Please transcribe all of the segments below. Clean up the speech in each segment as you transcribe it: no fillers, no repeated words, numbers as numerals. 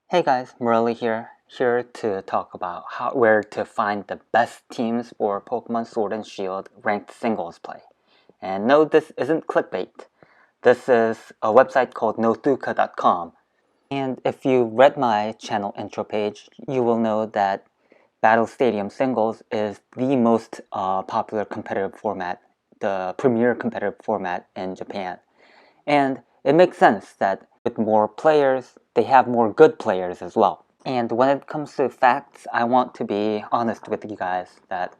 Hey guys, Morelli here to talk about where to find the best teams for Pokemon Sword and Shield ranked singles play. And no, this isn't clickbait. This is a website called Nouthuca.com. And if you read my channel intro page, you will know that Battle Stadium Singles is the most popular competitive format, the premier competitive format in Japan. And it makes sense that with more players, they have more good players as well. And when it comes to facts, I want to be honest with you guys that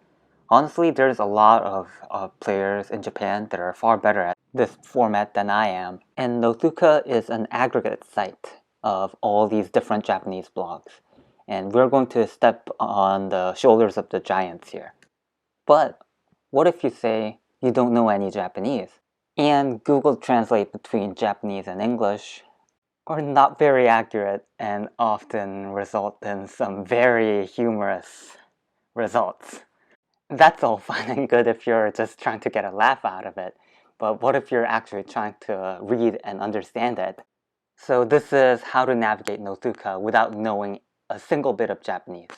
honestly, there's a lot of players in Japan that are far better at this format than I am. And Nouthuca is an aggregate site of all these different Japanese blogs. And we're going to step on the shoulders of the giants here. But what if you say you don't know any Japanese? And Google Translate between Japanese and English are not very accurate and often result in some very humorous results. That's all fine and good if you're just trying to get a laugh out of it, but what if you're actually trying to read and understand it? So this is how to navigate Nouthuca without knowing a single bit of Japanese.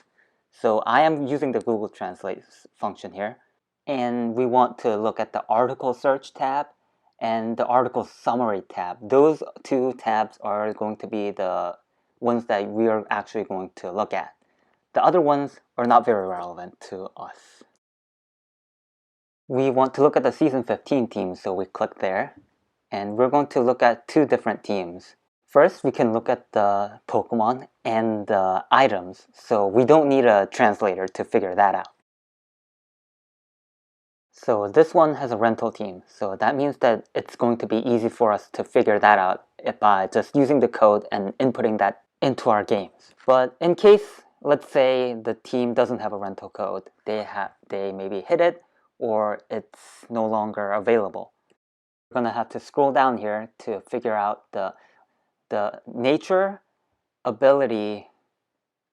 So I am using the Google Translate function here, and we want to look at the article search tab and the article summary tab. Those two tabs are going to be the ones that we are actually going to look at. The other ones are not very relevant to us. We want to look at the season 15 teams, so we click there, and we're going to look at two different teams. First, we can look at the Pokemon and the items, so we don't need a translator to figure that out. So this one has a rental team, so that means that it's going to be easy for us to figure that out by just using the code and inputting that into our games. But in case, let's say the team doesn't have a rental code, they maybe hid it or it's no longer available. We're gonna have to scroll down here to figure out the nature, ability,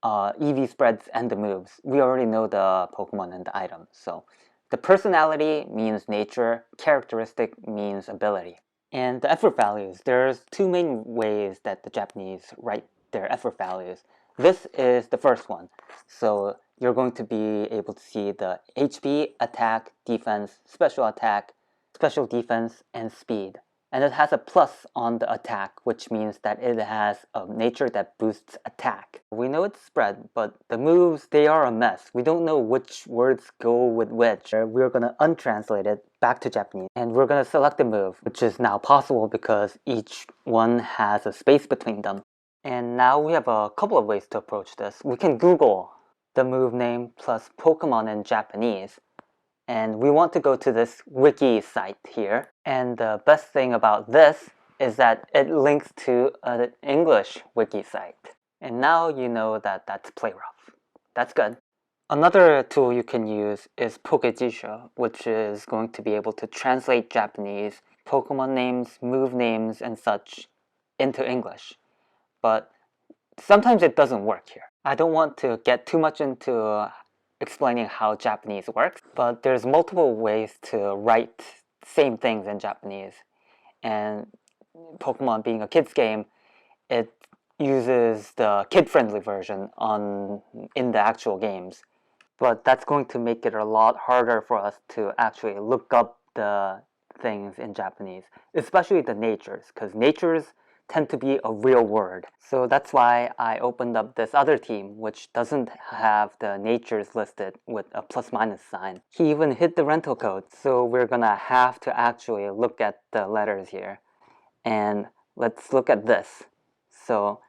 EV spreads, and the moves. We already know the Pokemon and the items, so the personality means nature, characteristic means ability. And the effort values, there's two main ways that the Japanese write their effort values. This is the first one. So you're going to be able to see the HP, attack, defense, special attack, special defense, and speed. And it has a plus on the attack, which means that it has a nature that boosts attack. We know it's spread, but the moves, they are a mess. We don't know which words go with which. We're going to untranslate it back to Japanese, and we're going to select the move, which is now possible because each one has a space between them. And now we have a couple of ways to approach this. We can Google the move name plus Pokemon in Japanese, and we want to go to this wiki site here. And the best thing about this is that it links to an English wiki site. And now you know that that's Play Rough. That's good. Another tool you can use is Pokejisho, which is going to be able to translate Japanese Pokemon names, move names, and such into English. But sometimes it doesn't work here. I don't want to get too much into explaining how Japanese works, but there's multiple ways to write same things in Japanese. And Pokemon being a kid's game, it uses the kid-friendly version in the actual games. But that's going to make it a lot harder for us to actually look up the things in Japanese, especially the natures, because natures tend to be a real word. So that's why I opened up this other team, which doesn't have the natures listed with a plus minus sign. He even hid the rental code, so we're gonna have to actually look at the letters here. And let's look at this. So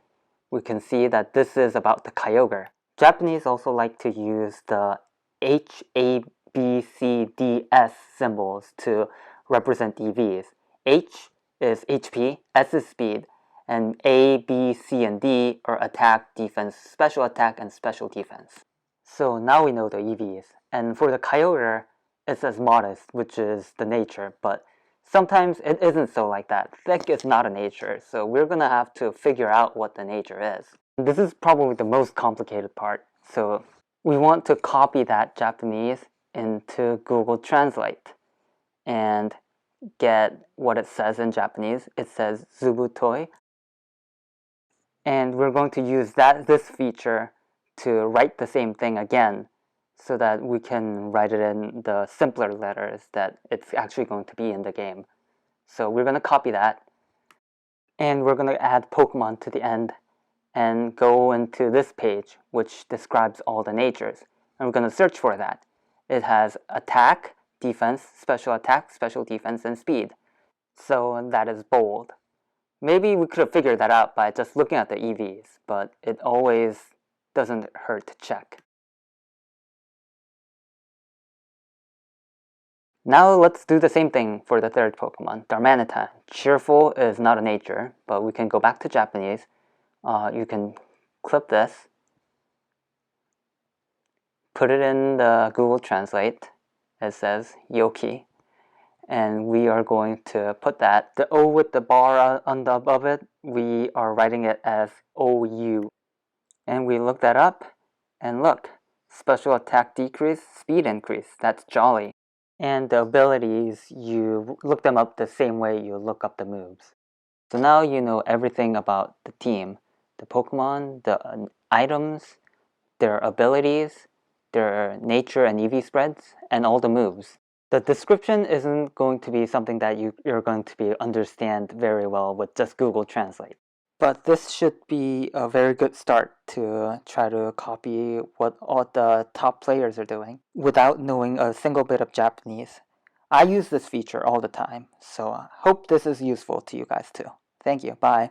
we can see that this is about the Kyogre. Japanese also like to use the H, A, B, C, D, S symbols to represent EVs. H is HP, S is speed, and A, B, C, and D are attack, defense, special attack, and special defense. So now we know the EVs. And for the Kyogre, it says modest, which is the nature, but sometimes it isn't so like that. Thick is not a nature, so we're gonna have to figure out what the nature is. This is probably the most complicated part, so we want to copy that Japanese into Google Translate and get what it says in Japanese. It says Zubutoi. And we're going to use this feature to write the same thing again so that we can write it in the simpler letters that it's actually going to be in the game. So we're going to copy that, and we're going to add Pokemon to the end and go into this page, which describes all the natures. And we're going to search for that. It has attack, defense, special defense, and speed. So that is bold. Maybe we could have figured that out by just looking at the EVs, but it always doesn't hurt to check. Now let's do the same thing for the third Pokemon, Darmanitan. Cheerful is not a nature, but we can go back to Japanese. You can clip this, put it in the Google Translate. It says Yoki. And we are going to put that. The O with the bar on the above it, we are writing it as OU. And we look that up, and look, special attack decrease, speed increase. That's jolly. And the abilities, you look them up the same way you look up the moves. So now you know everything about the team, the Pokemon, the items, their abilities, their nature and EV spreads, and all the moves. The description isn't going to be something that you're going to understand very well with just Google Translate. But this should be a very good start to try to copy what all the top players are doing without knowing a single bit of Japanese. I use this feature all the time, so I hope this is useful to you guys too. Thank you. Bye.